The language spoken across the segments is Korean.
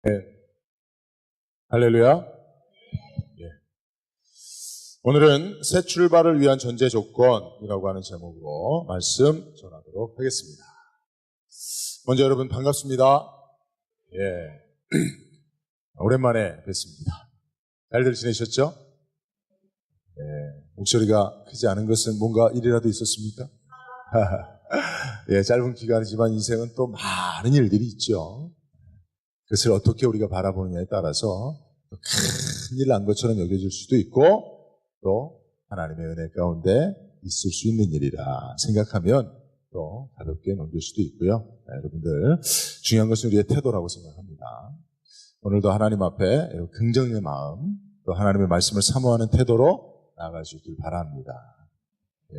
네. 할렐루야. 예. 오늘은 새 출발을 위한 전제 조건이라고 하는 제목으로 말씀 전하도록 하겠습니다. 먼저 여러분 반갑습니다. 예. 오랜만에 뵙습니다. 잘들 지내셨죠? 예. 목소리가 크지 않은 것은 뭔가 일이라도 있었습니까? 예, 짧은 기간이지만 인생은 또 많은 일들이 있죠. 그것을 어떻게 우리가 바라보느냐에 따라서 큰일 난 것처럼 여겨질 수도 있고 또 하나님의 은혜 가운데 있을 수 있는 일이라 생각하면 또 가볍게 넘길 수도 있고요. 네, 여러분들 중요한 것은 우리의 태도라고 생각합니다. 오늘도 하나님 앞에 긍정의 마음 또 하나님의 말씀을 사모하는 태도로 나아갈 수 있길 바랍니다. 예.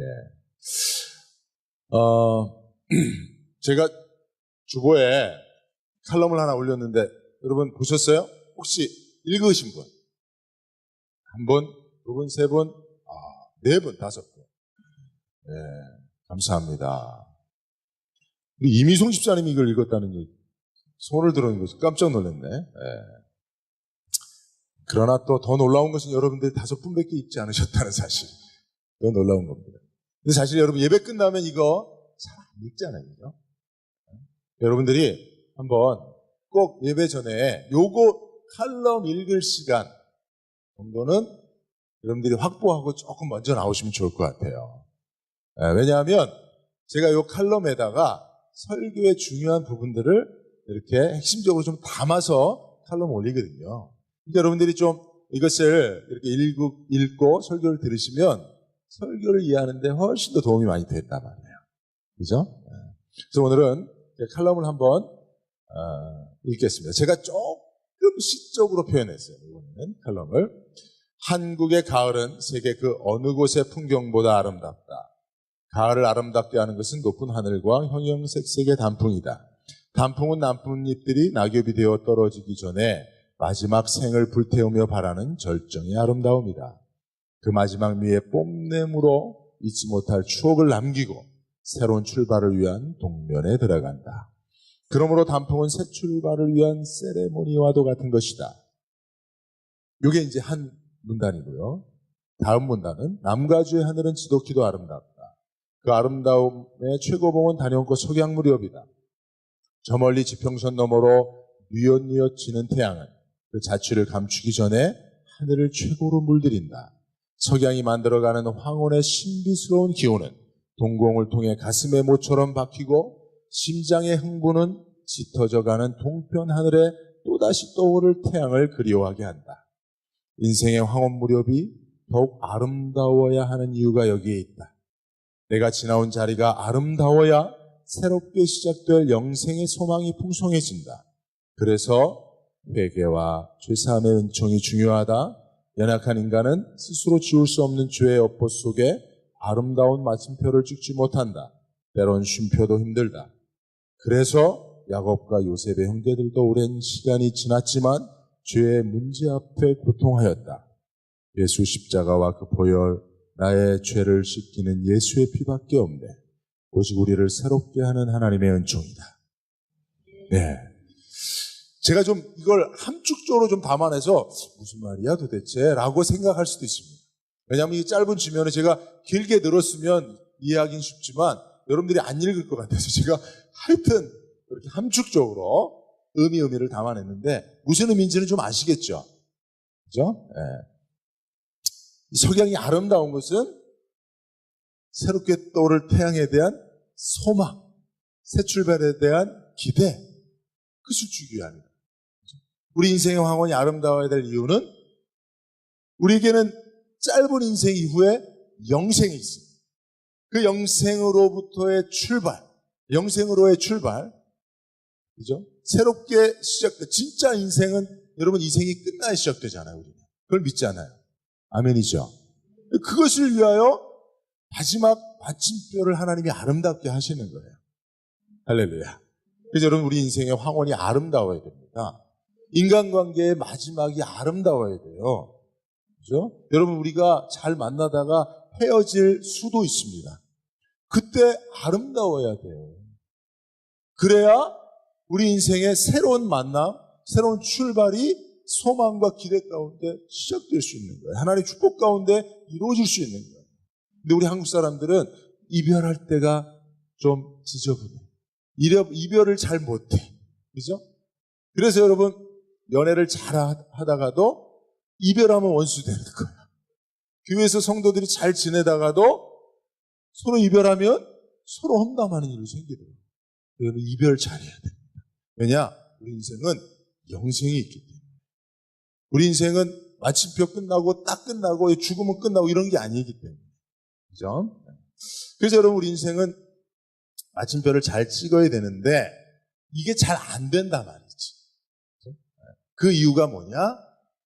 제가 주보에 칼럼을 하나 올렸는데 여러분 보셨어요? 혹시 읽으신 분? 한 분, 두 분, 세 분, 네 분, 다섯 분. 네, 감사합니다. 우리 이미송 집사님이 이걸 읽었다는 얘기, 손을 들어는 것이 깜짝 놀랐네. 네. 그러나 또 더 놀라운 것은 여러분들이 다섯 분밖에 읽지 않으셨다는 사실. 더 놀라운 겁니다. 근데 사실 여러분 예배 끝나면 이거 잘 안 읽잖아요. 그죠? 여러분들이 한번 꼭 예배 전에 요거 칼럼 읽을 시간 정도는 여러분들이 확보하고 조금 먼저 나오시면 좋을 것 같아요. 왜냐하면 제가 요 칼럼에다가 설교의 중요한 부분들을 이렇게 핵심적으로 좀 담아서 칼럼 올리거든요. 그러니까 여러분들이 좀 이것을 이렇게 읽고 설교를 들으시면 설교를 이해하는데 훨씬 더 도움이 많이 됐단 말이에요. 그죠? 그래서 오늘은 칼럼을 한번 읽겠습니다. 제가 조금 시적으로 표현했어요. 이번에는 칼럼을. 한국의 가을은 세계 그 어느 곳의 풍경보다 아름답다. 가을을 아름답게 하는 것은 높은 하늘과 형형색색의 단풍이다. 단풍은 나뭇잎들이 낙엽이 되어 떨어지기 전에 마지막 생을 불태우며 바라는 절정의 아름다움이다. 그 마지막 미에 뽐내므로 잊지 못할 추억을 남기고 새로운 출발을 위한 동면에 들어간다. 그러므로 단풍은 새 출발을 위한 세레모니와도 같은 것이다. 이게 이제 한 문단이고요. 다음 문단은 남가주의 하늘은 지독히도 아름답다. 그 아름다움의 최고봉은 단연코 석양 무렵이다. 저 멀리 지평선 너머로 뉘엿뉘엿 지는 태양은 그 자취를 감추기 전에 하늘을 최고로 물들인다. 석양이 만들어가는 황혼의 신비스러운 기호는 동공을 통해 가슴의 모처럼 박히고 심장의 흥분은 짙어져가는 동편 하늘에 또다시 떠오를 태양을 그리워하게 한다. 인생의 황혼 무렵이 더욱 아름다워야 하는 이유가 여기에 있다. 내가 지나온 자리가 아름다워야 새롭게 시작될 영생의 소망이 풍성해진다. 그래서 회개와 죄사함의 은총이 중요하다. 연약한 인간은 스스로 지울 수 없는 죄의 엇보 속에 아름다운 마침표를 찍지 못한다. 때론 쉼표도 힘들다. 그래서 야곱과 요셉의 형제들도 오랜 시간이 지났지만 죄의 문제 앞에 고통하였다. 예수 십자가와 그 보혈, 나의 죄를 씻기는 예수의 피밖에 없네. 오직 우리를 새롭게 하는 하나님의 은총이다. 네. 제가 좀 이걸 함축적으로 좀 담아내서 무슨 말이야 도대체? 라고 생각할 수도 있습니다. 왜냐하면 이 짧은 지면에 제가 길게 늘었으면 이해하기는 쉽지만 여러분들이 안 읽을 것 같아서 제가 하여튼 이렇게 함축적으로 의미를 담아냈는데 무슨 의미인지는 좀 아시겠죠? 그죠? 네. 석양이 아름다운 것은 새롭게 떠오를 태양에 대한 소망, 새 출발에 대한 기대, 그것을 주기 위함이다. 우리 인생의 황혼이 아름다워야 될 이유는 우리에게는 짧은 인생 이후에 영생이 있습니다. 그 영생으로부터의 출발, 영생으로의 출발, 그죠? 새롭게 시작돼. 진짜 인생은 여러분 인생이 끝나야 시작되잖아요. 우리는 그걸 믿잖아요. 아멘이죠. 그것을 위하여 마지막 마침표를 하나님이 아름답게 하시는 거예요. 할렐루야. 그래서 여러분 우리 인생의 황혼이 아름다워야 됩니다. 인간관계의 마지막이 아름다워야 돼요. 그죠? 여러분 우리가 잘 만나다가 헤어질 수도 있습니다. 그때 아름다워야 돼요. 그래야 우리 인생의 새로운 만남, 새로운 출발이 소망과 기대 가운데 시작될 수 있는 거예요. 하나님의 축복 가운데 이루어질 수 있는 거예요. 근데 우리 한국 사람들은 이별할 때가 좀 지저분해. 이별을 잘 못해. 그죠? 그래서 여러분, 연애를 잘 하다가도 이별하면 원수 되는 거예요. 교회에서 성도들이 잘 지내다가도 서로 이별하면 서로 험담하는 일이 생기더라고요. 여러분, 이별 잘해야 됩니다. 왜냐? 우리 인생은 영생이 있기 때문에. 우리 인생은 마침표 끝나고 딱 끝나고 죽으면 끝나고 이런 게 아니기 때문에. 그죠? 그래서 여러분, 우리 인생은 마침표를 잘 찍어야 되는데 이게 잘 안 된단 말이지. 그 이유가 뭐냐?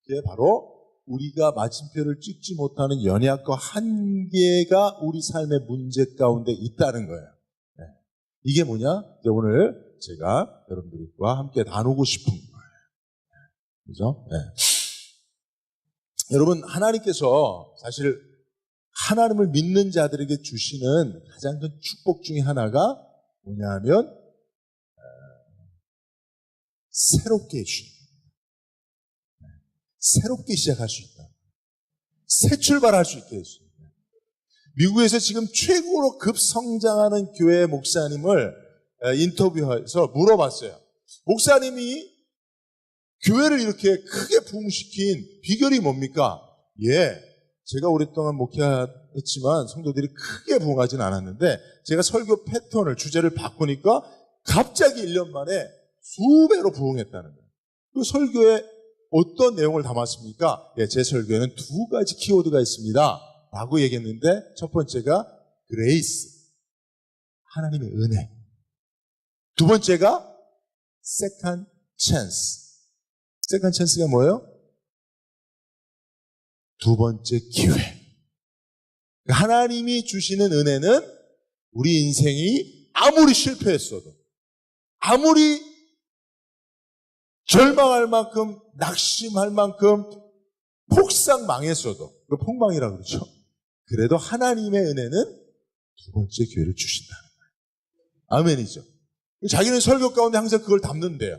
그게 바로 우리가 마침표를 찍지 못하는 연약과 한계가 우리 삶의 문제 가운데 있다는 거예요. 이게 뭐냐? 오늘 제가 여러분들과 함께 나누고 싶은 거예요. 그죠? 여러분, 하나님께서 사실 하나님을 믿는 자들에게 주시는 가장 큰 축복 중에 하나가 뭐냐 하면 새롭게 해주시는 거예요. 새롭게 시작할 수 있다. 새 출발할 수 있게 해주시는 거예요. 미국에서 지금 최고로 급성장하는 교회 목사님을 인터뷰해서 물어봤어요. 목사님이 교회를 이렇게 크게 부흥시킨 비결이 뭡니까? 제가 오랫동안 목회했지만 성도들이 크게 부흥하진 않았는데 제가 설교 패턴을, 주제를 바꾸니까 갑자기 1년 만에 수배로 부흥했다는 거예요. 그 설교에 어떤 내용을 담았습니까? 제 설교에는 2가지 키워드가 있습니다. 라고 얘기했는데 첫 번째가 그레이스, 하나님의 은혜. 두 번째가 세컨드 찬스. 세컨드 찬스가 뭐예요? 두 번째 기회. 하나님이 주시는 은혜는 우리 인생이 아무리 실패했어도, 아무리 절망할 만큼, 낙심할 만큼, 폭삭 망했어도, 그 폭망이라고 그러죠. 그래도 하나님의 은혜는 두 번째 기회를 주신다는 거예요. 아멘이죠. 자기는 설교 가운데 항상 그걸 담는데요.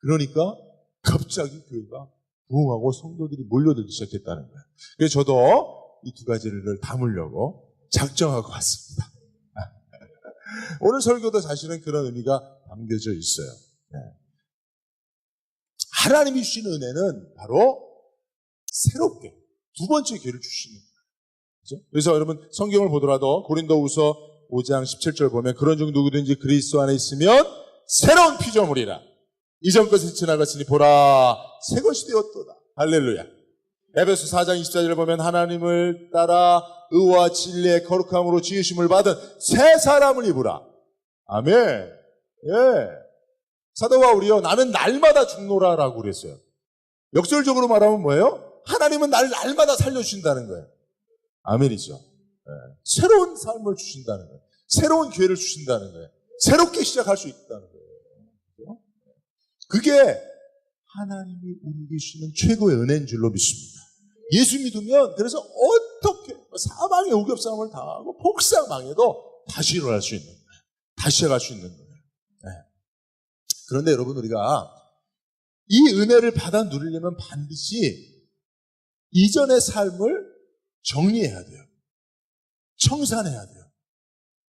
그러니까 갑자기 교회가 부흥하고 성도들이 몰려들기 시작했다는 거예요. 그래서 저도 이 2가지를 담으려고 작정하고 왔습니다. 오늘 설교도 사실은 그런 의미가 담겨져 있어요. 하나님이 주시는 은혜는 바로 새롭게 두 번째 기회를 주시는 거예요. 그렇죠? 그래서 여러분 성경을 보더라도 고린도후서 5장 17절 보면 그런 중 누구든지 그리스도 안에 있으면 새로운 피조물이라. 이전 것이 지나갔으니 보라 새 것이 되었도다. 할렐루야. 에베소 4장 24절을 보면 하나님을 따라 의와 진리의 거룩함으로 지으심을 받은 새 사람을 입으라. 아멘. 사도 바울이요, 나는 날마다 죽노라라고 그랬어요. 역설적으로 말하면 뭐예요? 하나님은 날마다 살려주신다는 거예요. 아멘이죠. 새로운 삶을 주신다는 거예요. 새로운 기회를 주신다는 거예요. 새롭게 시작할 수 있다는 거예요. 그게 하나님이 우리에게 주시는 최고의 은혜인 줄로 믿습니다. 예수 믿으면 그래서 어떻게 사망의 우겹상을 당하고 폭삭 망해도 다시 일어날 수 있는 거예요. 다시 시작할 수 있는 거예요. 그런데 여러분, 우리가 이 은혜를 받아 누리려면 반드시 이전의 삶을 정리해야 돼요. 청산해야 돼요.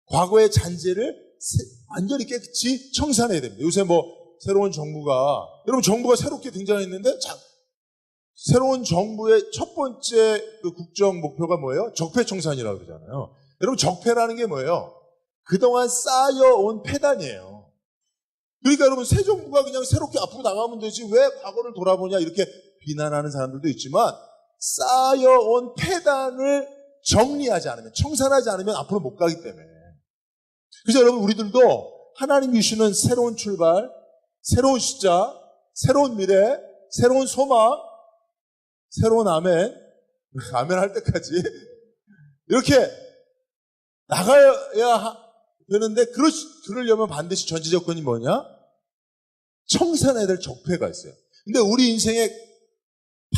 과거의 잔재를 완전히 깨끗이 청산해야 됩니다. 요새 새로운 정부가, 여러분 정부가 새롭게 등장했는데 새로운 정부의 첫 번째 그 국정 목표가 뭐예요? 적폐청산이라고 그러잖아요. 여러분 적폐라는 게 뭐예요? 그동안 쌓여온 폐단이에요. 그러니까 여러분 새 정부가 그냥 새롭게 앞으로 나가면 되지 왜 과거를 돌아보냐 이렇게 비난하는 사람들도 있지만 쌓여온 폐단을 정리하지 않으면, 청산하지 않으면 앞으로 못 가기 때문에. 그래서 여러분 우리들도 하나님이 주시는 새로운 출발, 새로운 시작, 새로운 미래, 새로운 소망, 새로운 아멘, 아멘 할 때까지 이렇게 나가야 되는데 그러려면 반드시 전제 조건이 뭐냐? 청산해야 될 적폐가 있어요. 근데 우리 인생에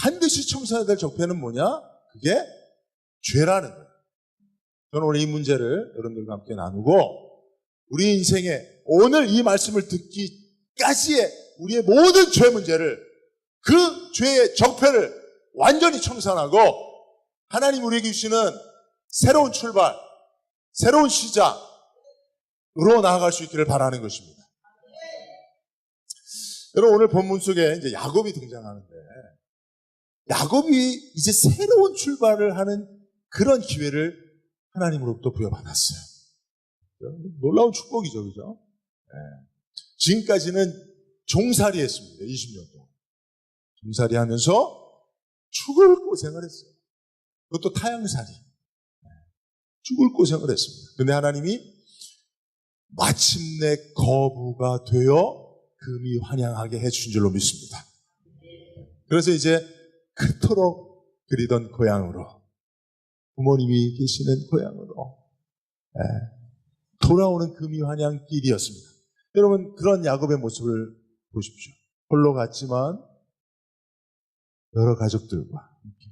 반드시 청산해야 될 적폐는 뭐냐? 그게 죄라는 거예요. 저는 오늘 이 문제를 여러분들과 함께 나누고 우리 인생에 오늘 이 말씀을 듣기까지의 우리의 모든 죄 문제를, 그 죄의 적폐를 완전히 청산하고 하나님 우리에게 주시는 새로운 출발, 새로운 시작으로 나아갈 수 있기를 바라는 것입니다. 여러분, 오늘 본문 속에 이제 야곱이 등장하는데, 야곱이 이제 새로운 출발을 하는 그런 기회를 하나님으로부터 부여받았어요. 놀라운 축복이죠, 그죠? 네. 지금까지는 종살이 했습니다. 20년 동안. 종살이 하면서 죽을 고생을 했어요. 그것도 타향살이. 죽을 고생을 했습니다. 근데 하나님이 마침내 거부가 되어 금이 환영하게 해주신 줄로 믿습니다. 그래서 이제 그토록 그리던 고향으로, 부모님이 계시는 고향으로 돌아오는 금이 환영길이었습니다. 여러분, 그런 야곱의 모습을 보십시오. 홀로 갔지만 여러 가족들과 함께,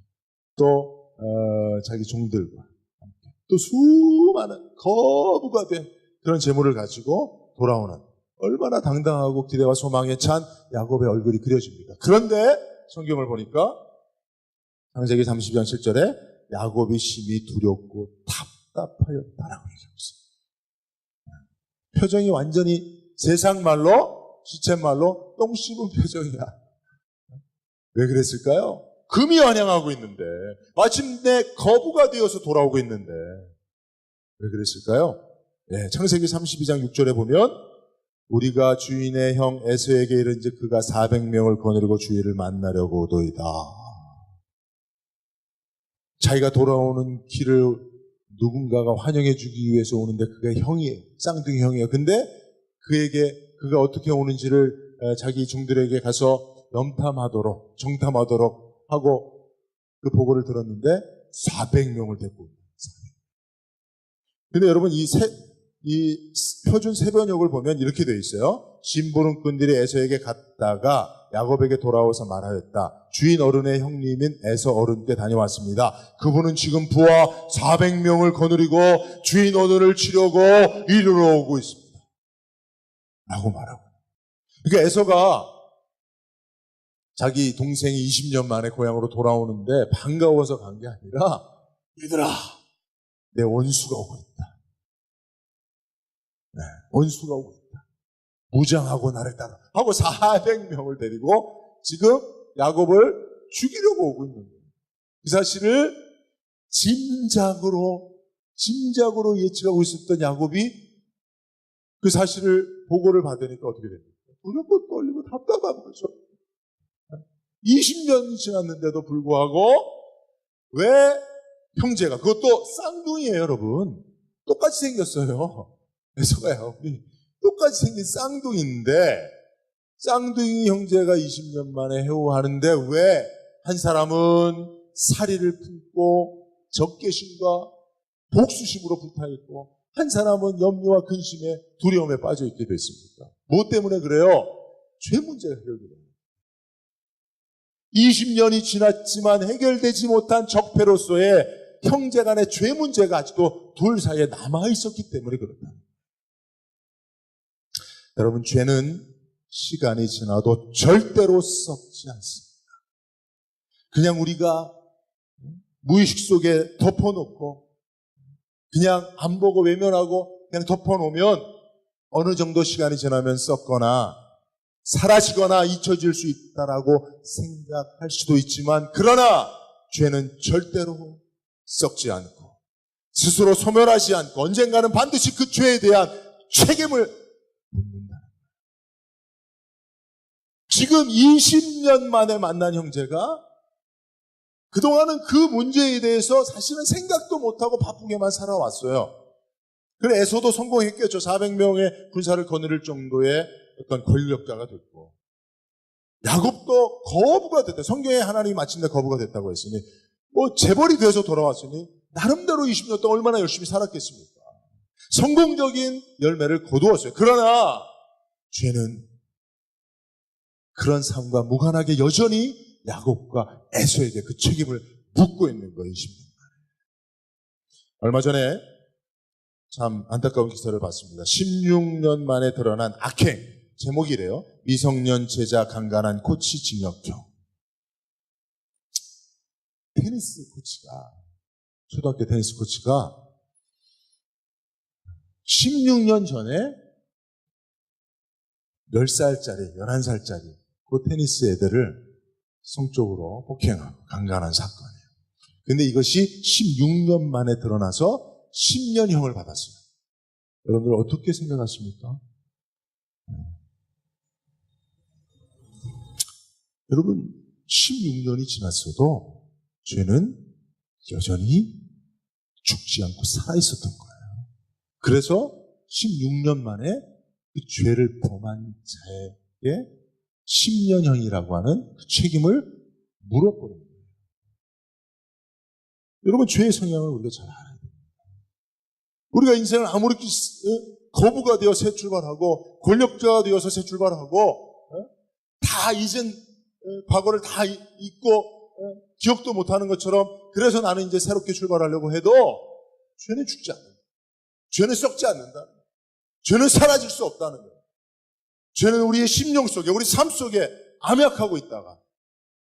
또 자기 종들과 함께, 또 수많은 거부가 된 그런 재물을 가지고 돌아오는, 얼마나 당당하고 기대와 소망에 찬 야곱의 얼굴이 그려집니다. 그런데 성경을 보니까 창세기 30장 7절에 야곱이 심히 두렵고 답답하였다라고 얘기하고 있어요. 표정이 완전히 세상 말로, 시쳇말로 똥 씹은 표정이야. 왜 그랬을까요? 금이 환영하고 있는데, 마침내 거부가 되어서 돌아오고 있는데 왜 그랬을까요? 네, 창세기 32장 6절에 보면 우리가 주인의 형 에서에게 이른즉 그가 400명을 거느리고 주인을 만나려고 오도이다. 자기가 돌아오는 길을 누군가가 환영해 주기 위해서 오는데 그가 형이에요. 쌍둥이 형이에요. 근데 그가 어떻게 오는지를 자기 종들에게 가서 염탐하도록, 정탐하도록 하고 그 보고를 들었는데 400명을 데리고 옵니다. 근데 여러분, 이 표준 세번역을 보면 이렇게 되어 있어요. 심부름 꾼들이 에서에게 갔다가 야곱에게 돌아와서 말하였다. 주인 어른의 형님인 에서 어른께 다녀왔습니다. 그분은 지금 부하 400명을 거느리고 주인 어른을 치려고 이르러 오고 있습니다. 라고 말하고. 그러니까 에서가 자기 동생이 20년 만에 고향으로 돌아오는데 반가워서 간 게 아니라, 얘들아, 내 원수가 오고 있다. 네, 원수가 오고 있다. 무장하고 나를 따라 하고 400명을 데리고 지금 야곱을 죽이려고 오고 있는 거예요. 그 사실을 짐작으로 예측하고 있었던 야곱이 그 사실을 보고를 받으니까 어떻게 됩니까? 두렵고 떨리고 답답한 거죠. 20년이 지났는데도 불구하고 왜 형제가, 그것도 쌍둥이에요, 여러분. 똑같이 생겼어요. 에서가요. 똑같이 생긴 쌍둥이인데, 쌍둥이 형제가 20년 만에 해오하는데 왜 한 사람은 사리를 품고 적개심과 복수심으로 불타있고 한 사람은 염려와 근심에 두려움에 빠져 있게 됐습니까? 뭐 때문에 그래요? 죄 문제가 해결돼요. 20년이 지났지만 해결되지 못한 적폐로서의 형제 간의 죄 문제가 아직도 둘 사이에 남아있었기 때문에 그렇다. 여러분, 죄는 시간이 지나도 절대로 썩지 않습니다. 그냥 우리가 무의식 속에 덮어놓고 그냥 안 보고 외면하고 그냥 덮어놓으면 어느 정도 시간이 지나면 썩거나 사라지거나 잊혀질 수 있다라고 생각할 수도 있지만, 그러나 죄는 절대로 썩지 않고 스스로 소멸하지 않고 언젠가는 반드시 그 죄에 대한 책임을 묻는다. 지금 20년 만에 만난 형제가 그동안은 그 문제에 대해서 사실은 생각도 못하고 바쁘게만 살아왔어요. 그래, 에서도 성공했겠죠. 400명의 군사를 거느릴 정도의 어떤 권력자가 됐고, 야곱도 거부가 됐다. 성경에 하나님이 마침내 거부가 됐다고 했으니 뭐 재벌이 돼서 돌아왔으니 나름대로 20년 동안 얼마나 열심히 살았겠습니까? 성공적인 열매를 거두었어요. 그러나 죄는 그런 삶과 무관하게 여전히 야곱과 에서에게 그 책임을 묻고 있는 거예요. 20년 만에. 얼마 전에 참 안타까운 기사를 봤습니다. 16년 만에 드러난 악행, 제목이래요. 미성년 제자 강간한 코치 징역형. 테니스 코치가, 초등학교 테니스 코치가 16년 전에 10살짜리, 11살짜리 그 테니스 애들을 성적으로 폭행하고 강간한 사건이에요. 근데 이것이 16년 만에 드러나서 10년형을 받았어요. 여러분들 어떻게 생각하십니까? 여러분, 16년이 지났어도 죄는 여전히 죽지 않고 살아있었던 거예요. 그래서 16년 만에 그 죄를 범한 자에게 10년형이라고 하는 그 책임을 물어버린 거예요. 여러분, 죄의 성향을 우리가 잘 알아야 됩니다. 우리가 인생을 아무리 거부가 되어 새 출발하고 권력자가 되어서 새 출발하고 다 이젠 과거를 다 잊고 기억도 못하는 것처럼 그래서 나는 이제 새롭게 출발하려고 해도 죄는 죽지 않는다. 죄는 썩지 않는다. 죄는 사라질 수 없다는 거예요. 죄는 우리의 심령 속에, 우리 삶 속에 암약하고 있다가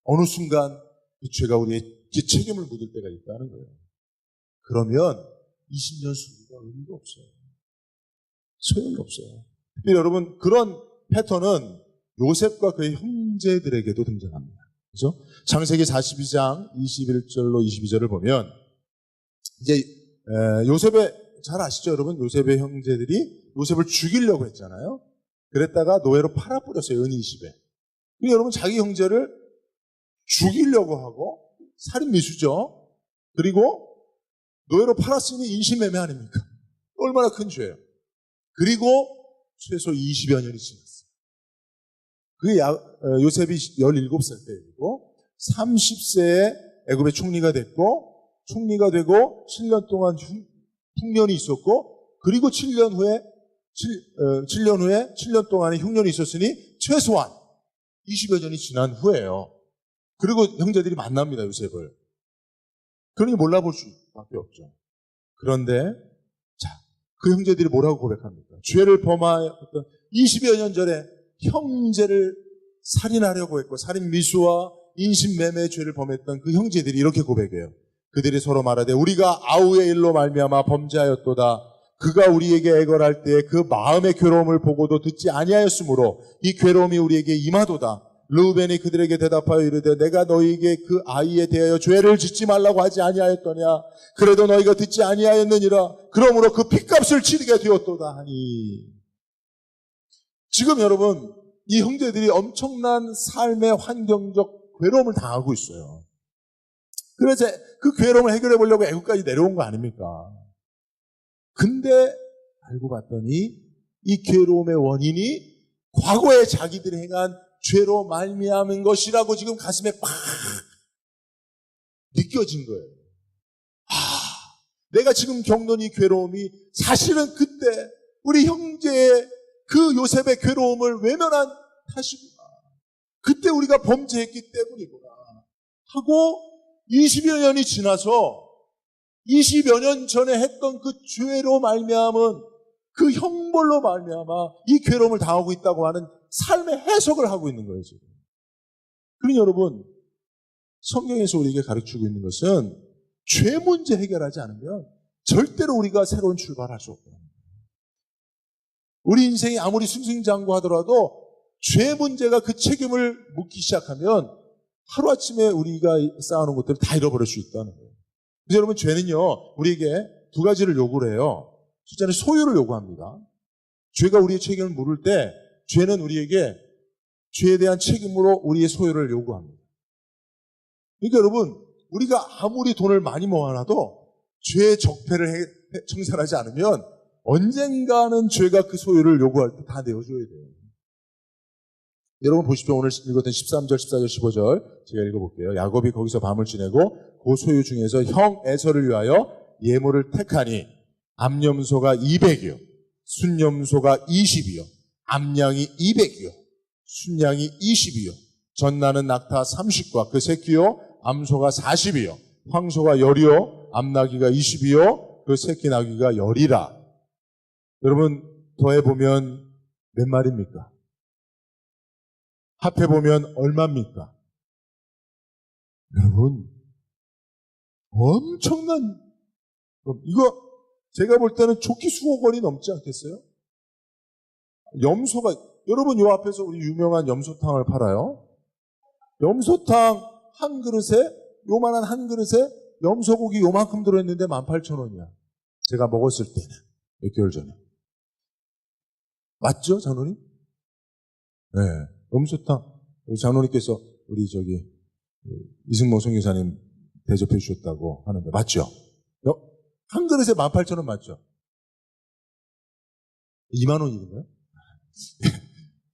어느 순간 그 죄가 우리의 책임을 묻을 때가 있다는 거예요. 그러면 20년 수고가 의미가 없어요. 소용이 없어요. 여러분, 그런 패턴은 요셉과 그의 형제들에게도 등장합니다. 그죠? 창세기 42장 21절로 22절을 보면 이제 요셉의, 잘 아시죠, 여러분? 요셉의 형제들이 요셉을 죽이려고 했잖아요. 그랬다가 노예로 팔아버렸어요, 은이십에. 여러분, 자기 형제를 죽이려고 하고 살인 미수죠. 그리고 노예로 팔았으니 인신매매 아닙니까? 얼마나 큰 죄예요. 그리고 최소 20여 년이 지났어요. 그게 요셉이 17살 때이고 30세에 애굽의 총리가 됐고, 총리가 되고 7년 동안 흉년이 있었고, 그리고 7년 후에 7년 동안의 흉년이 있었으니 최소한 20여 년이 지난 후에요. 그리고 형제들이 만납니다, 요셉을. 그러니 몰라볼 수밖에 없죠. 그런데 자, 그 형제들이 뭐라고 고백합니까? 죄를 범하였던 20여 년 전에 형제를 살인하려고 했고 살인 미수와 인신매매의 죄를 범했던 그 형제들이 이렇게 고백해요. 그들이 서로 말하되 우리가 아우의 일로 말미암아 범죄하였도다. 그가 우리에게 애걸할 때 그 마음의 괴로움을 보고도 듣지 아니하였으므로 이 괴로움이 우리에게 임하도다. 르우벤이 그들에게 대답하여 이르되 내가 너희에게 그 아이에 대하여 죄를 짓지 말라고 하지 아니하였더냐. 그래도 너희가 듣지 아니하였느니라. 그러므로 그 핏값을 치르게 되었도다 하니. 지금 여러분, 이 형제들이 엄청난 삶의 환경적 괴로움을 당하고 있어요. 그래서 그 괴로움을 해결해 보려고 애국까지 내려온 거 아닙니까? 근데 알고 봤더니 이 괴로움의 원인이 과거에 자기들이 행한 죄로 말미암은 것이라고 지금 가슴에 팍 느껴진 거예요. 내가 지금 겪는 이 괴로움이 사실은 그때 우리 형제의 그 요셉의 괴로움을 외면한 탓이구나. 그때 우리가 범죄했기 때문이구나 하고 20여 년이 지나서 20여 년 전에 했던 그 죄로 말미암은 그 형벌로 말미암아 이 괴로움을 당하고 있다고 하는 삶의 해석을 하고 있는 거예요, 지금. 그러니 여러분, 성경에서 우리에게 가르치고 있는 것은 죄 문제 해결하지 않으면 절대로 우리가 새로운 출발할 수 없다. 우리 인생이 아무리 승승장구하더라도 죄 문제가 그 책임을 묻기 시작하면 하루아침에 우리가 쌓아놓은 것들을 다 잃어버릴 수 있다는 거예요. 그래서 여러분, 죄는요, 우리에게 두 가지를 요구를 해요. 첫째는 소유를 요구합니다. 죄가 우리의 책임을 물을 때 죄는 우리에게 죄에 대한 책임으로 우리의 소유를 요구합니다. 그러니까 여러분, 우리가 아무리 돈을 많이 모아놔도 죄의 적폐를 청산하지 않으면 언젠가는 죄가 그 소유를 요구할 때 다 내어줘야 돼요. 여러분 보십시오. 오늘 읽었던 13절, 14절, 15절 제가 읽어볼게요. 야곱이 거기서 밤을 지내고 그 소유 중에서 형 에서를 위하여 예물을 택하니 암염소가 200이요, 순염소가 20이요, 암양이 200이요, 순양이 20이요, 전나는 낙타 30과 그 새끼요, 암소가 40이요, 황소가 10이요, 암나귀가 20이요, 그 새끼 나귀가 10이라. 여러분 더해보면 몇 마리입니까? 합해보면 얼마입니까? 여러분, 엄청난, 이거 제가 볼 때는 좋게 수억 원이 넘지 않겠어요? 염소가, 여러분 요 앞에서 우리 유명한 염소탕을 팔아요. 염소탕 한 그릇에, 요만한 한 그릇에 염소고기 요만큼 들어있는데 18,000원이야. 제가 먹었을 때는, 몇 개월 전에. 맞죠, 장로님? 네. 염소탕, 우리 장로님께서 우리 이승모 선교사님 대접해 주셨다고 하는데, 맞죠? 한 그릇에 18,000원 맞죠? 2만 원이던가요?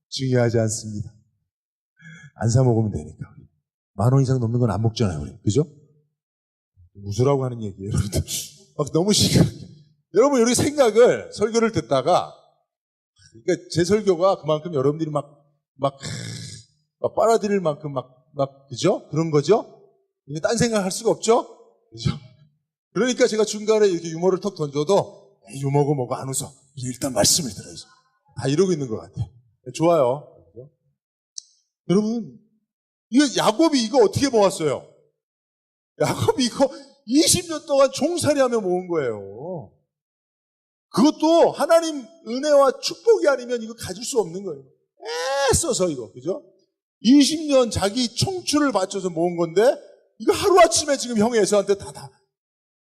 중요하지 않습니다. 안 사 먹으면 되니까. 10,000원 이상 넘는 건 안 먹잖아요, 우리. 그죠? 웃으라고 하는 얘기예요, 여러분들. 너무 여러분, 우리 생각을, 설교를 듣다가, 그러니까 제 설교가 그만큼 여러분들이 막 빨아들일 만큼 그죠? 그런 거죠? 이게 딴 생각 할 수가 없죠? 그죠? 그러니까 제가 중간에 이렇게 유머를 턱 던져도, 유머고 뭐고 안 웃어. 일단 말씀을 들어야죠. 다 이러고 있는 것 같아요. 좋아요. 그죠? 여러분, 야곱이 이거 어떻게 모았어요? 야곱이 이거 20년 동안 종살이 하며 모은 거예요. 그것도 하나님 은혜와 축복이 아니면 이거 가질 수 없는 거예요. 애써서 이거, 그죠? 20년 자기 청춘을 바쳐서 모은 건데, 이거 하루아침에 지금 형이 에서한테 다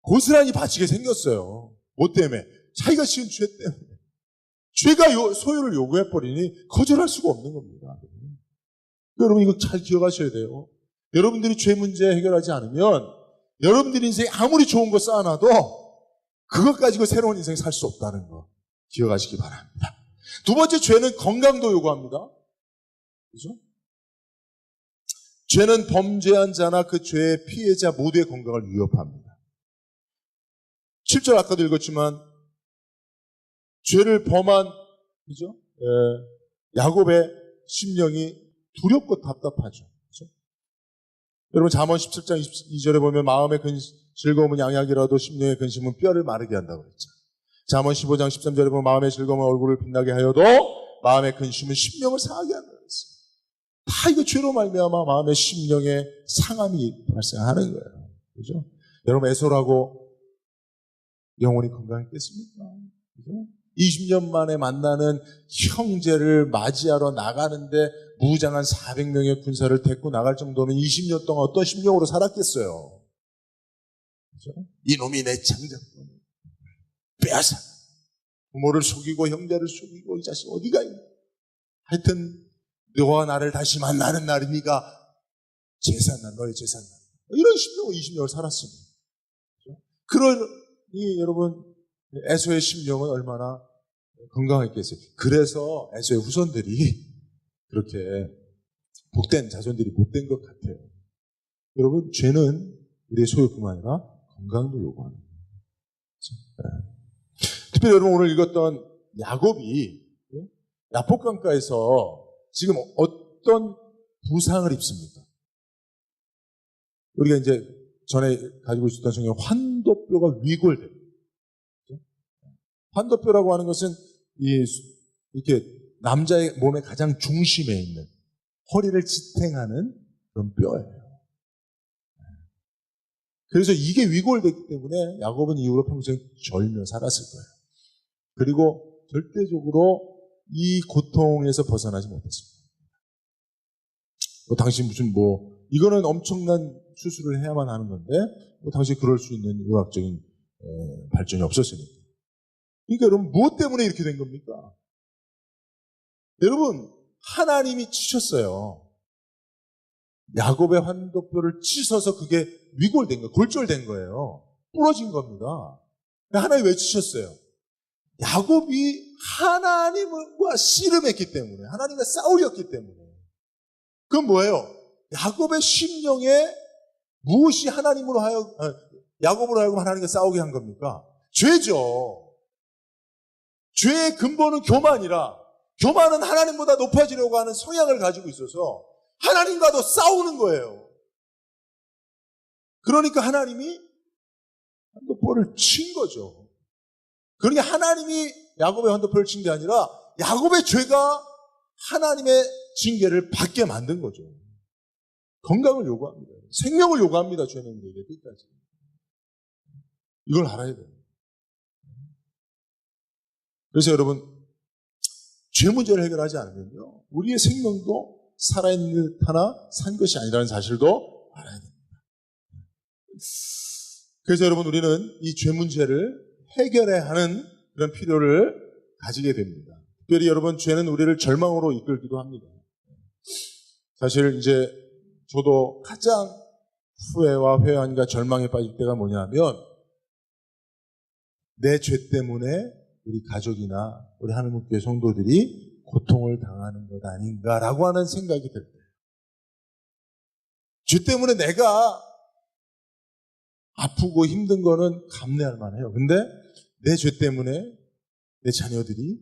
고스란히 바치게 생겼어요. 뭐 때문에? 자기가 지은 죄 때문에. 죄가 소유를 요구해버리니 거절할 수가 없는 겁니다. 여러분 이거 잘 기억하셔야 돼요. 여러분들이 죄 문제 해결하지 않으면 여러분들이 인생에 아무리 좋은 거 쌓아놔도 그것 가지고 새로운 인생 살 수 없다는 거 기억하시기 바랍니다. 두 번째, 죄는 건강도 요구합니다. 그죠? 죄는 범죄한 자나 그 죄의 피해자 모두의 건강을 위협합니다. 7절 아까도 읽었지만 죄를 범한, 그죠? 야곱의 심령이 두렵고 답답하죠. 그죠? 여러분 잠언 17장 22절에 보면 마음의 즐거움은 양약이라도 심령의 근심은 뼈를 마르게 한다고 그랬죠. 잠언 15장 13절에 보면 마음의 즐거움은 얼굴을 빛나게 하여도 마음의 근심은 심령을 상하게 한다고 그랬어요. 다 이거 죄로 말미암아 마음의 심령에 상함이 발생하는 거예요. 그죠? 여러분 에서라고 영혼이 건강했겠습니까? 그죠? 20년 만에 만나는 형제를 맞이하러 나가는데 무장한 400명의 군사를 데리고 나갈 정도면 20년 동안 어떤 심령으로 살았겠어요? 그죠? 이놈이 내 장자권을 빼앗아 부모를 속이고 형제를 속이고 이 자식 어디가 있냐? 하여튼 너와 나를 다시 만나는 날이 네가 제산날 너의 제산날 이런 심령으로 20년을 살았습니다. 그러니 여러분 에서의 심령은 얼마나 건강했겠어요. 그래서 에서의 후손들이 그렇게 복된 자손들이 못된 것 같아요. 여러분 죄는 우리의 소유뿐만 아니라 건강도 요구하는 거예요. 네. 특별히 여러분 오늘 읽었던 야곱이 야복강가에서 지금 어떤 부상을 입습니까? 우리가 이제 전에 가지고 있었던 성경 환도뼈가 위골돼요. 환도뼈라고 하는 것은 이렇게 남자의 몸의 가장 중심에 있는 허리를 지탱하는 그런 뼈예요. 그래서 이게 위골됐기 때문에 야곱은 이후로 평생 절며 살았을 거예요. 그리고 절대적으로 이 고통에서 벗어나지 못했습니다. 당신 이거는 엄청난 수술을 해야만 하는 건데 당시 그럴 수 있는 의학적인 발전이 없었으니까. 그러니까 여러분 무엇 때문에 이렇게 된 겁니까? 여러분 하나님이 치셨어요. 야곱의 환도뼈를 찢어서 그게 위골된 거예요. 골절된 거예요. 부러진 겁니다. 하나님이 왜 치셨어요? 야곱이 하나님과 씨름했기 때문에 하나님과 싸우였기 때문에. 그건 뭐예요? 야곱의 심령에 무엇이 야곱으로 하여금 하나님과 싸우게 한 겁니까? 죄죠. 죄의 근본은 교만은 하나님보다 높아지려고 하는 성향을 가지고 있어서 하나님과도 싸우는 거예요. 그러니까 하나님이 환도뼈를 친 거죠. 그러니까 하나님이 야곱의 환도뼈를 친 게 아니라 야곱의 죄가 하나님의 징계를 받게 만든 거죠. 건강을 요구합니다. 생명을 요구합니다. 죄는 우리에게 끝까지. 이걸 알아야 돼요. 그래서 여러분, 죄 문제를 해결하지 않으면요, 우리의 생명도 살아있는 듯 하나 산 것이 아니라는 사실도 알아야 됩니다. 그래서 여러분, 우리는 이 죄 문제를 해결해야 하는 그런 필요를 가지게 됩니다. 특별히 여러분, 죄는 우리를 절망으로 이끌기도 합니다. 사실 이제 저도 가장 후회와 회한과 절망에 빠질 때가 뭐냐면, 내 죄 때문에 우리 가족이나 우리 하느님교회 성도들이 고통을 당하는 것 아닌가라고 하는 생각이 들 때예요. 죄 때문에 내가 아프고 힘든 거는 감내할 만해요. 근데 내 죄 때문에 내 자녀들이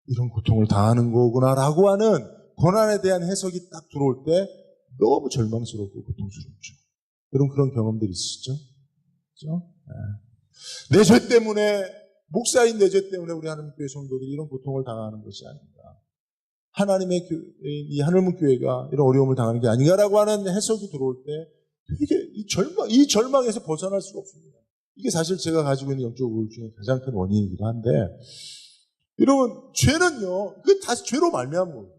이런 고통을 당하는 거구나라고 하는 고난에 대한 해석이 딱 들어올 때 너무 절망스럽고 고통스럽죠. 여러분, 그런 경험들 있으시죠? 그렇죠? 내 죄 때문에, 목사인 내 죄 때문에 우리 하느님교회 성도들이 이런 고통을 당하는 것이 아닌가. 하나님의 교회인 이 하느님교회가 이런 어려움을 당하는 게 아닌가라고 하는 해석이 들어올 때 되게 이 절망에서 벗어날 수가 없습니다. 이게 사실 제가 가지고 있는 영적 우울증의 가장 큰 원인이기도 한데, 여러분, 죄는요, 그게 다 죄로 말미암은 거예요.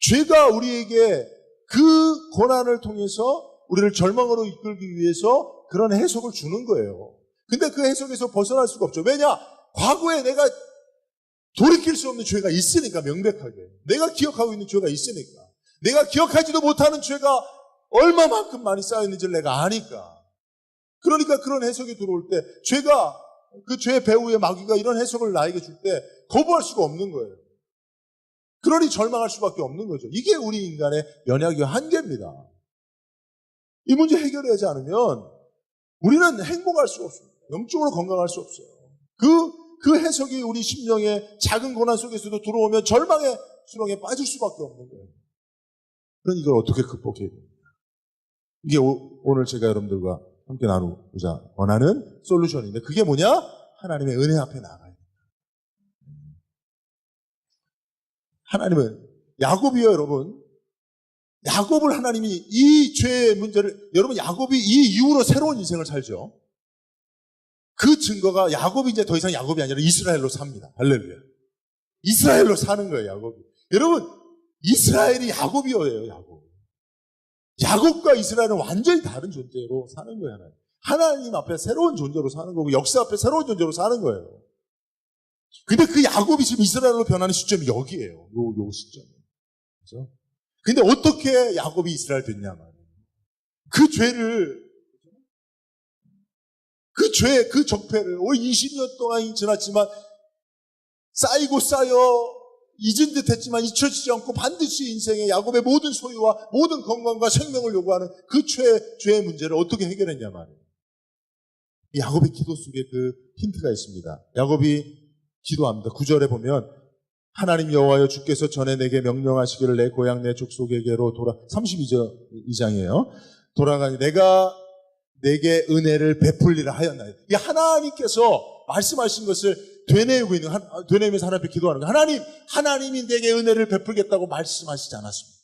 죄가 우리에게 그 고난을 통해서 우리를 절망으로 이끌기 위해서 그런 해석을 주는 거예요. 근데 그 해석에서 벗어날 수가 없죠. 왜냐? 과거에 내가 돌이킬 수 없는 죄가 있으니까, 명백하게. 내가 기억하고 있는 죄가 있으니까. 내가 기억하지도 못하는 죄가 얼마만큼 많이 쌓여있는지를 내가 아니까. 그러니까 그런 해석이 들어올 때, 죄가, 그 죄 배후의 마귀가 이런 해석을 나에게 줄 때 거부할 수가 없는 거예요. 그러니 절망할 수밖에 없는 거죠. 이게 우리 인간의 연약의 한계입니다. 이 문제 해결하지 않으면 우리는 행복할 수가 없습니다. 영적으로 건강할 수 없어요. 그 해석이 우리 심령의 작은 고난 속에서도 들어오면 절망의 수렁에 빠질 수밖에 없는 거예요. 그럼 이걸 어떻게 극복해야 됩니까? 이게 오늘 제가 여러분들과 함께 나누고자 원하는 솔루션인데, 그게 뭐냐? 하나님의 은혜 앞에 나가야 됩니다. 하나님은, 야곱이요, 여러분. 야곱을 하나님이 이 죄의 문제를, 여러분, 야곱이 이 이후로 새로운 인생을 살죠. 그 증거가 야곱이 이제 더 이상 야곱이 아니라 이스라엘로 삽니다. 할렐루야. 이스라엘로 사는 거예요, 야곱이. 여러분, 이스라엘이 야곱이어예요, 야곱. 야곱과 이스라엘은 완전히 다른 존재로 사는 거예요, 하나님. 하나님 앞에 새로운 존재로 사는 거고, 역사 앞에 새로운 존재로 사는 거예요. 근데 그 야곱이 지금 이스라엘로 변하는 시점이 여기에요. 요 시점. 그죠? 근데 어떻게 야곱이 이스라엘 됐냐 말이에요. 그 적폐를 20년 동안 지났지만 쌓이고 쌓여 잊은 듯 했지만 잊혀지지 않고 반드시 인생의 야곱의 모든 소유와 모든 건강과 생명을 요구하는 그 죄의 문제를 어떻게 해결했냐 말이에요. 야곱의 기도 속에 그 힌트가 있습니다. 야곱이 기도합니다. 9절에 보면, 하나님 여호와여, 주께서 전에 내게 명령하시기를 내 고향 내 족속에게로 32장이에요. 돌아가니 내가 내게 은혜를 베풀리라 하였나이다. 이 하나님께서 말씀하신 것을 되뇌이면서 하나님 앞에 기도하는 거예요. 하나님이 내게 은혜를 베풀겠다고 말씀하시지 않았습니다.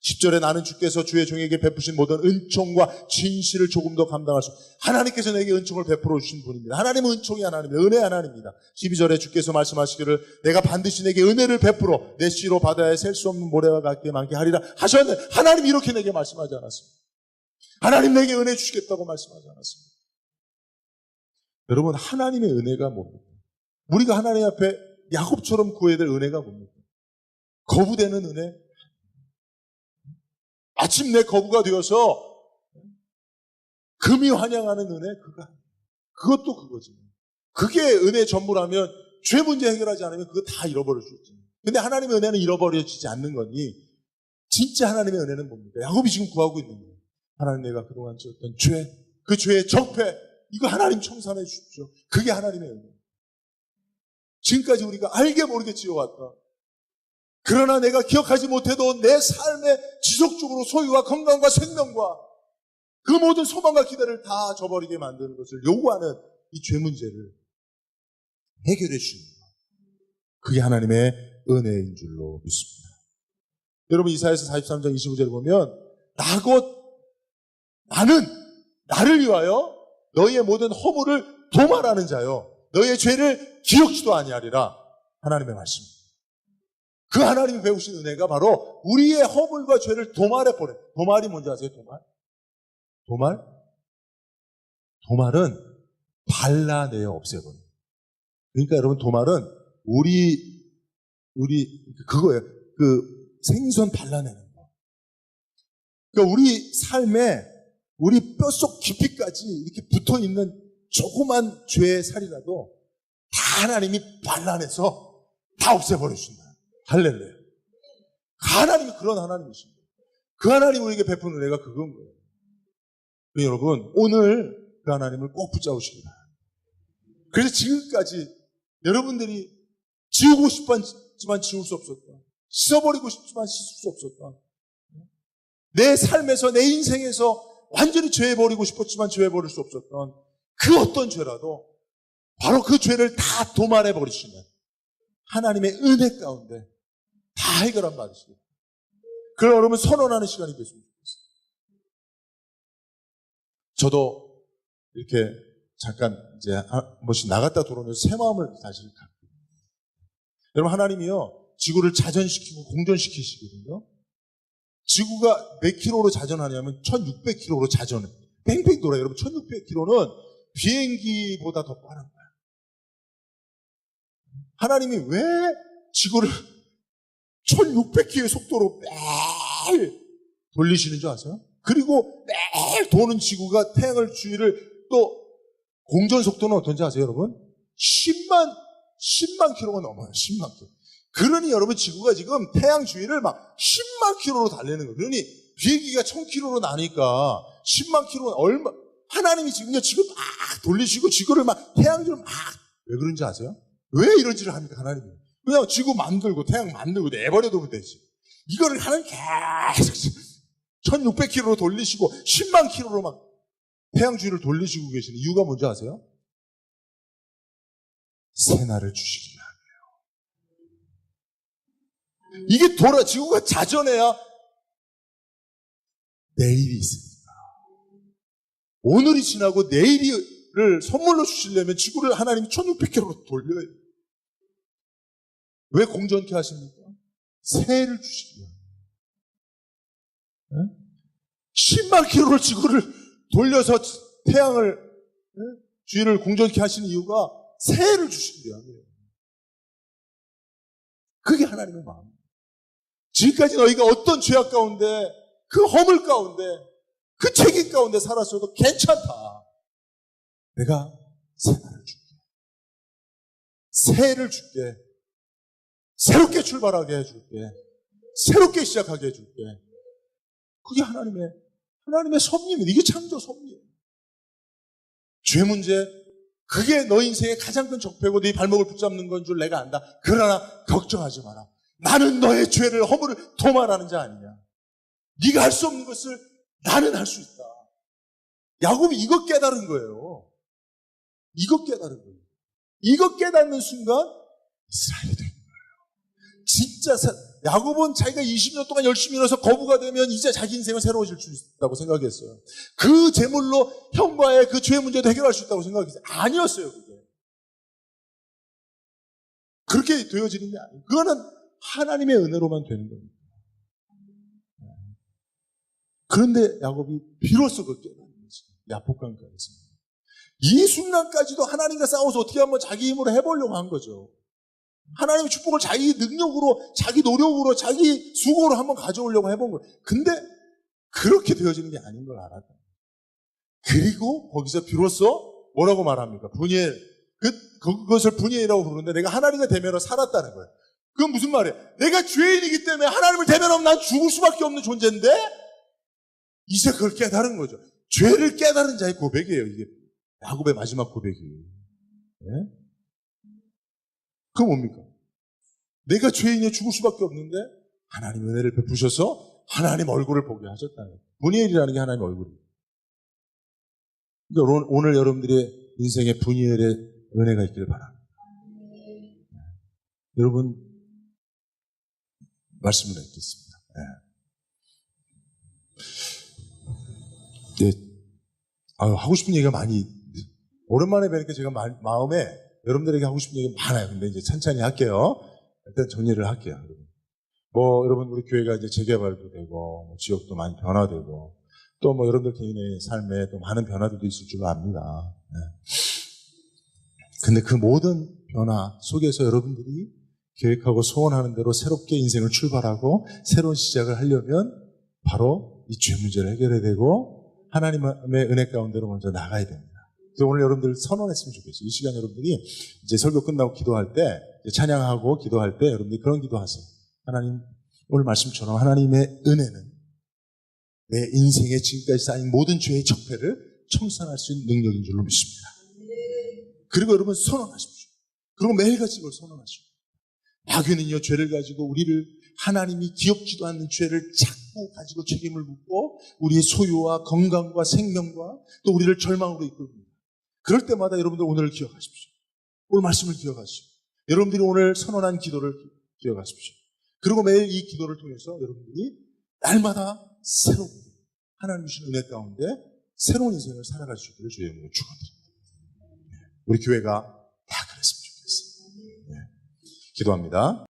10절에 나는 주께서 주의 종에게 베푸신 모든 은총과 진실을 조금 더 감당할 수, 하나님께서 내게 은총을 베풀어 주신 분입니다. 하나님은 은총이 하나님입니다. 은혜 하나님입니다. 12절에 주께서 말씀하시기를 내가 반드시 내게 은혜를 베풀어 내 씨로 바다에 셀 수 없는 모래와 같게 많게 하리라 하셨는데, 하나님 이렇게 내게 말씀하지 않았습니다. 하나님 내게 은혜 주시겠다고 말씀하지 않았습니다. 여러분, 하나님의 은혜가 뭡니까? 우리가 하나님 앞에 야곱처럼 구해야 될 은혜가 뭡니까? 거부되는 은혜? 마침내 거부가 되어서 금이 환영하는 은혜? 그것도 그거지. 그게 은혜의 전부라면 죄 문제 해결하지 않으면 그거 다 잃어버릴 수 있지. 근데 하나님의 은혜는 잃어버려지지 않는 거니, 진짜 하나님의 은혜는 뭡니까? 야곱이 지금 구하고 있는 거예요. 하나님, 내가 그동안 지었던 죄, 그 죄의 적폐, 이거 하나님 청산해 주십시오. 그게 하나님의 은혜. 지금까지 우리가 알게 모르게 지어왔다. 그러나 내가 기억하지 못해도 내 삶에 지속적으로 소유와 건강과 생명과 그 모든 소망과 기대를 다 저버리게 만드는 것을 요구하는 이 죄 문제를 해결해 주십니다. 그게 하나님의 은혜인 줄로 믿습니다. 여러분 이사야서 43장 25절을 보면 나는 나를 위하여 너희의 모든 허물을 도말하는 자요 너희의 죄를 기억지도 아니하리라. 하나님의 말씀입니다. 그 하나님이 배우신 은혜가 바로 우리의 허물과 죄를 도말해버려요. 도말이 뭔지 아세요? 도말은 발라내어 없애버려요. 그러니까 여러분 도말은 우리 그거예요. 그 생선 발라내는 거. 그러니까 우리 삶에 우리 뼛속 깊이까지 이렇게 붙어있는 조그만 죄의 살이라도 다 하나님이 발라내서 다 없애버리신다. 할렐루야. 하나님이 그런 하나님이십니다. 그 하나님 우리에게 베푼 은혜가 그건 거예요. 여러분 오늘 그 하나님을 꼭 붙잡으시기 바랍니다. 그래서 지금까지 여러분들이 지우고 싶지만 지울 수 없었던, 씻어버리고 싶지만 씻을 수 없었던, 내 삶에서 내 인생에서 완전히 죄해버리고 싶었지만 죄해버릴 수 없었던 그 어떤 죄라도 바로 그 죄를 다 도말해버리시는 하나님의 은혜 가운데 다 해결한 받으시고 그걸 여러분 선언하는 시간이 됐으면 좋겠어요. 저도 이렇게 잠깐 이제 한 번씩 나갔다 들어오면서 새 마음을 다시 갖고 여러분 하나님이요 지구를 자전시키고 공전시키시거든요. 지구가 몇 킬로로 자전하냐면 1600킬로로 자전해. 뺑뺑 돌아요. 여러분 1600킬로는 비행기보다 더 빠른 거야. 하나님이 왜 지구를 1600km의 속도로 매일 돌리시는 줄 아세요? 그리고 매일 도는 지구가 태양을 주위를 또 공전 속도는 어떤지 아세요, 여러분? 10만 킬로가 넘어요. 10만 킬로. 그러니 여러분 지구가 지금 태양 주위를 막 10만 킬로로 달리는 거예요. 그러니 비행기가 1000킬로로 나니까 10만 킬로는 얼마 하나님이 지금요 지구 막 돌리시고 지구를 막 태양 주위를 막 왜 그런지 아세요? 왜 이런지를 합니까, 하나님이? 그냥 지구 만들고 태양 만들고 내버려두면 되지. 이거를 하나님 계속 1600킬로로 돌리시고 10만 킬로로 막 태양 주위를 돌리시고 계시는 이유가 뭔지 아세요? 새날을 주시기 위함이에요. 이게 지구가 자전해야 내일이 있으니까. 오늘이 지나고 내일을 선물로 주시려면 지구를 하나님이 1600킬로로 돌려야 돼요. 왜 공전케 하십니까? 새해를 주시기 위함. 10만 킬로를 지구를 돌려서 태양을 주위를 공전케 하시는 이유가 새해를 주시기 위함이에요. 그게 하나님의 마음이에요. 지금까지 너희가 어떤 죄악 가운데 그 허물 가운데 그 책임 가운데 살았어도 괜찮다. 내가 새날을 줄게. 새해를 줄게. 새롭게 출발하게 해줄게. 새롭게 시작하게 해줄게. 그게 하나님의 섭리입니다. 이게 창조 섭리예요. 죄 문제, 그게 너 인생의 가장 큰 적폐고 네 발목을 붙잡는 건 줄 내가 안다. 그러나 걱정하지 마라. 나는 너의 죄를 허물을 도말하는 자 아니냐. 네가 할 수 없는 것을 나는 할 수 있다. 야곱이 이거 깨달은 거예요. 이거 깨달은 거예요. 이거 깨닫는 순간 이스라엘이 된 거예요. 진짜 야곱은 자기가 20년 동안 열심히 일어서 거부가 되면 이제 자기 인생은 새로워질 수 있다고 생각했어요. 그 재물로 형과의 그 죄 문제도 해결할 수 있다고 생각했어요. 아니었어요, 그게. 그렇게 되어지는 게 아니에요. 그거는 하나님의 은혜로만 되는 겁니다. 그런데 야곱이 비로소 그 깨달은 거지. 야복강가에서. 이 순간까지도 하나님과 싸워서 어떻게 한번 자기 힘으로 해보려고 한 거죠. 하나님의 축복을 자기 능력으로, 자기 노력으로, 자기 수고로 한번 가져오려고 해본 거예요. 근데 그렇게 되어지는 게 아닌 걸 알았다. 그리고 거기서 비로소 뭐라고 말합니까? 분이엘. 그것을 분이엘이라고 부르는데 내가 하나님과 대면으로 살았다는 거예요. 그건 무슨 말이에요? 내가 죄인이기 때문에 하나님을 대면하면 난 죽을 수밖에 없는 존재인데 이제 그걸 깨달은 거죠. 죄를 깨달은 자의 고백이에요. 이게 야곱의 마지막 고백이에요. 네? 그건 뭡니까? 내가 죄인이 죽을 수밖에 없는데 하나님 은혜를 베푸셔서 하나님 얼굴을 보게 하셨다는 거예요. 분이엘이라는 게 하나님 얼굴이에요. 그러니까 오늘 여러분들의 인생에 분이엘의 은혜가 있기를 바랍니다. 여러분 말씀을 맺겠습니다. 네. 하고 싶은 얘기가 많이, 오랜만에 뵈니까 제가 마음에 여러분들에게 하고 싶은 얘기가 많아요. 근데 이제 천천히 할게요. 일단 정리를 할게요. 여러분, 우리 교회가 이제 재개발도 되고, 지역도 많이 변화되고, 또 여러분들 개인의 삶에 또 많은 변화들도 있을 줄 압니다. 근데 그 모든 변화 속에서 여러분들이 계획하고 소원하는 대로 새롭게 인생을 출발하고 새로운 시작을 하려면 바로 이 죄 문제를 해결해야 되고 하나님의 은혜 가운데로 먼저 나가야 됩니다. 그래서 오늘 여러분들 선언했으면 좋겠어요. 이 시간 여러분들이 이제 설교 끝나고 기도할 때, 찬양하고 기도할 때 여러분들이 그런 기도하세요. 하나님, 오늘 말씀처럼 하나님의 은혜는 내 인생에 지금까지 쌓인 모든 죄의 적폐를 청산할 수 있는 능력인 줄로 믿습니다. 그리고 여러분 선언하십시오. 그리고 매일같이 이걸 선언하십시오. 마귀는요, 죄를 가지고 우리를 하나님이 기억지도 않는 죄를 자꾸 가지고 책임을 묻고 우리의 소유와 건강과 생명과 또 우리를 절망으로 이끌습니다. 그럴 때마다 여러분들 오늘을 기억하십시오. 오늘 말씀을 기억하십시오. 여러분들이 오늘 선언한 기도를 기억하십시오. 그리고 매일 이 기도를 통해서 여러분들이 날마다 새롭게 하나님 주신 은혜 가운데 새로운 인생을 살아갈 수 있기를 주의 이름으로 축원드립니다. 우리 교회가 다 그랬으면 좋겠어요. 기도합니다.